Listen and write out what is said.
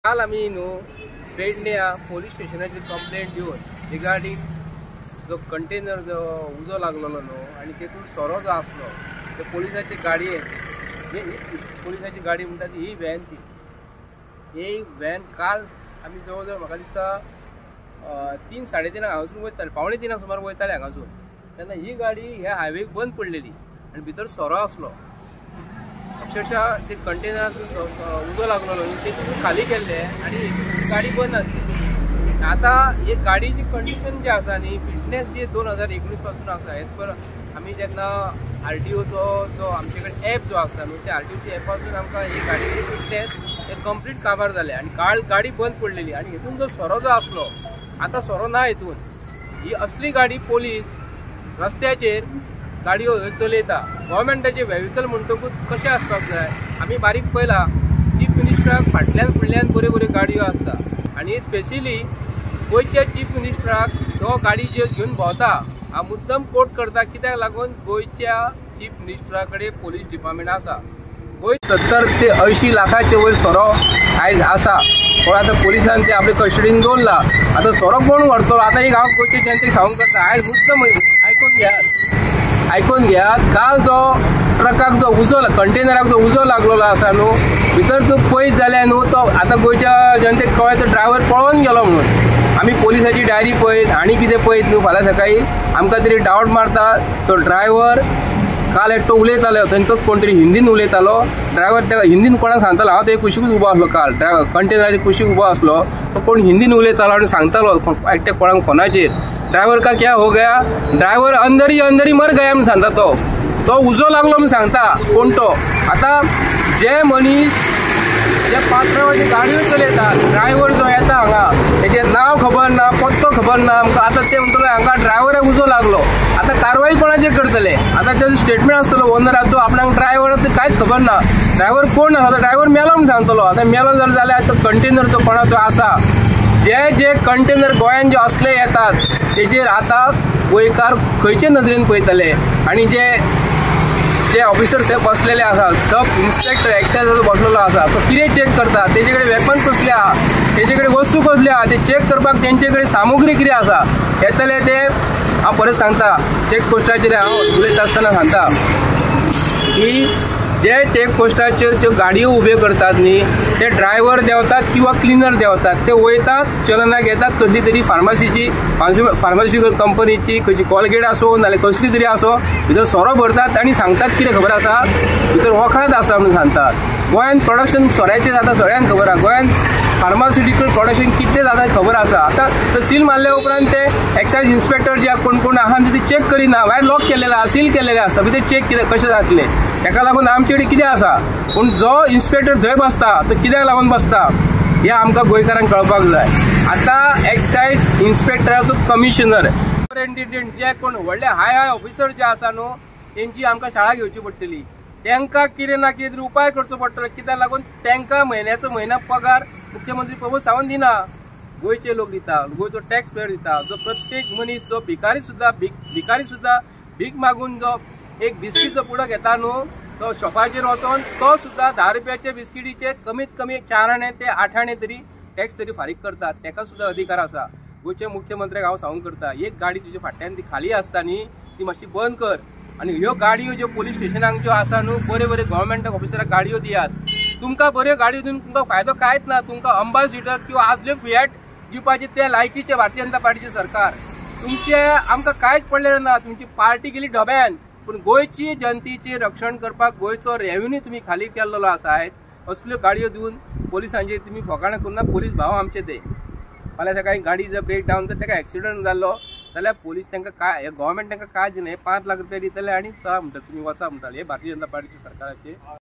काल आम्ही पेडण्या पोलीस स्टेशनाची कंप्लेंट दिवन रिगार्डिंग जो कंटेनर जो उजो लागलेलो आणि तेतून सोरो जो आसलो ते पोलिसाची गाडी पोलिसाची गाडी म्हणटा ही व्हॅन ही व्हॅन काल आम्ही जवळ जवळ म्हाका दिसता 3-3:30 हांगासून वयताले 2:45 सुमार वयताले हांगासून तेन्ना ही गाडी ह्या हायवेक बंद पडलेली आणि भितर सोरो आसलो अक्षरशः ते कंटेनर उजो लागलेलो ते खाली केल्ले आणि गाडी बंद आसली। आता ही गाडीची कंडिशन जी आसा न्ही फिटनेस जी 2019 पासून आसा हेच पर आमी जेन्ना RTOचो जो आमचे कडेन ॲप जो आसा न्हू त्या RTOच्या ॲपासून आमकां ही गाडीची फिटनेस हे कंप्लीट काबार जाले आणि गाडी बंद पडलेली आणि हितून जो सोरो जो आसलो आता सोरो ना हितून ही असली गाडी पोलीस रस्त्याचेर गाडयो चलयता गव्हर्मेंटाचे व्हेहिकल म्हणटकूच कशें आसपाक जाय आमी बारीक पळयला चीफ मिनिस्टराक फाटल्यान फुडल्यान बऱ्यो बऱ्यो गाडयो आसता आणि स्पेशली गोंयच्या चीफ मिनिस्टराक जो गाडी जे घेवन भोंवता हा मुद्दम कोट करता कित्याक लागून गोंयच्या चीफ मिनिस्टरा कडेन पोलीस डिपार्टमेंट आसा गोंय 70 ते 80 लाखाचे वयर सोरो आयज आसा पण आता पोलिसांनी ते आपल्या कस्टडीन दवरला। आता सोरो कोण व्हरतलो आता एक हांव गोंयच्या जनतेक सांगूंक करता आयज मुद्दम आयकून घेयात काल जो ट्रकाक जो उजो कंटेनराक जो उजो लागलेलो आसा न्हू भितर तूं पयत जाल्यार न्हू तो आता गोंयच्या जनतेक कळ्ळें तो ड्रायव्हर पळोवन गेलो म्हणून आमी पोलिसाची डायरी पळयत आनी कितें पळयत न्हू फाल्यां सकाळी आमकां तरी डावट मारता तो ड्रायव्हर काल एकटो उलयतालो थंयचोच कोण तरी हिंदीन उलयतालो ड्रायव्हर त्या हिंदीन कोणाक सांगतालो हांव ते कुशीकूच उबो आसलो काल ड्रायव्हर कंटेनराच्या कुशीक उबो आसलो तो कोण हिंदीन उलयतालो आनी सांगतालो एकट्या कोणाक फोनाचेर ड्रायव्हर का क्या हो गया ड्रायव्हर अंदर ही मर गया म्हणून सांगता तो उजो लागलो म्हणून सांगता कोण तो आता जे मनीस जे पात्रावाची गाडयो चलयतात ड्रायव्हर जो येता हांगा तेजें नांव खबर ना पत्तो खबर ना आमकां आता ते म्हणटले हांगा ड्रायव्हराक उजो लागलो आता कारवाई कोणाचेर करतले आता तेजो स्टेटमेंट आसतलो ओनराचो आपणाक ड्रायव्हराचो कांयच खबर ना ड्रायव्हर कोण आसा तो ड्रायव्हर मेलो म्हणून सांगतलो आता मेलो जर जाल्यार तो कंटेनर जो कोणाचो आसा जे कंटेनर गोंयान जे असले येतात तेजेर आता गोंयकार खंयचे नदरेन पळयतले आणि जे ऑफिसर थंय बसलेले आसा सब इन्स्पेक्टर एक्सायजाचो बसलेलो आसा तो कितें चेक करता तेजे कडेन वेपन कसले आहा तेजे कडेन वस्तू कसली आहा ते चेक करपाक तेंचे कडेन सामुग्री कितें आसा येतले ते हांव परत सांगता चेक पोस्टाचेर हांव उलयता आसतना सांगता की जे चेक पोस्टाचेर ज्यो गाडयो उबे करतात न्ही ते ड्रायव्हर देंवतात किंवा क्लिनर देंवतात ते वयतात चलनां घेतात कसली तरी फार्मास्युटिकल कंपनीची खंयची कॉलगेट आसूं नाल्यार कसली तरी आसो भितर सोरो भरतात आनी सांगतात कितें खबर आसा भितर वखद आसा म्हणून सांगतात गोंयांत प्रोडक्शन सोऱ्याचें जाता सगळ्यांक खबर आसा गोंयांत फार्मास्युटिकल प्रोडक्शन कितलें जाता खबर आसा आता तो सील मारल्या उपरांत ते एक्सायज इन्स्पेक्टर जे कोण आहा ते चेक करिना भायर लॉक केलेले आहा सील केलेले आसता भितर चेक कितें कशें जातलें तेका लागून आमचे कडेन कितें आसा पूण जो इन्स्पेक्टर थंय बसता तो कित्याक लागून बसता हें आमकां गोंयकारांक कळपाक जाय। आता एक्सायज इन्स्पेक्टराचो कमिशनर सुपरिटेंडंट जे कोण व्हडले हाय ऑफिसर जे आसा न्हू तेंची आमकां शाळा घेवची पडटली तांकां कितें ना कितें तरी उपाय करचो पडटलो कित्याक लागून तांकां म्हयन्याचो पगार मुख्यमंत्री प्रमोद सावंत दिना गोंयचे लोक दिता गोंयचो टॅक्स पेयर दिता जो प्रत्येक मनीस जो भिकारी सुद्धा भीक मागून जो एक बिस्कीटचो पुडो घेता न्हू तो शॉपाचेर वचोन तो सुद्धा 10 रुपयाचे बिस्किटीचे कमीत कमी 4 आणे ते 8 आणे तरी टॅक्स तरी फारीक करतात ताका सुद्धा अधिकार आसा। गोंयचे मुख्यमंत्र्याक हांव सांगूंक करता एक गाडी तुज्या फाटल्यान ती खाली आसता न्ही ती मातशी बंद कर आणि ह्यो गाडयो ज्यो पोलीस स्टेशनाक ज्यो आसा न्हू बऱ्यो गव्हर्मेंट ऑफिसराक गाडयो दियात तुमकां बऱ्यो गाडयो दिवन तुमकां फायदो कांयच ना तुमकां अंबासिडर किंवा आदल्यो फिएट दिवपाचे ते लायकीचे भारतीय जनता पार्टीचे सरकार तुमचे आमकां कांयच पडलेलें ना तुमची पार्टी गेली ढोब्यान पूण गोंयची जनतेचे रक्षण करपाक गोंयचो रेव्हेन्यू तुमी खाली केल्लो आसा आयज असल्यो गाडयो दिवन पोलिसांचेर तुमी फकाणां करून पोलीस भाव आमचे ते फाल्यां सकाळी गाडी जर ब्रेक डावन तर ताका एक्सिडंट जाल्लो जाल्यार पोलीस तांकां काय गव्हर्मेंट तांकां काय दिना 5 लाख रुपया दितले आनी चला म्हणटा तुमी वचा म्हणटाले हे भारतीय जनता पार्टीच्या सरकाराचे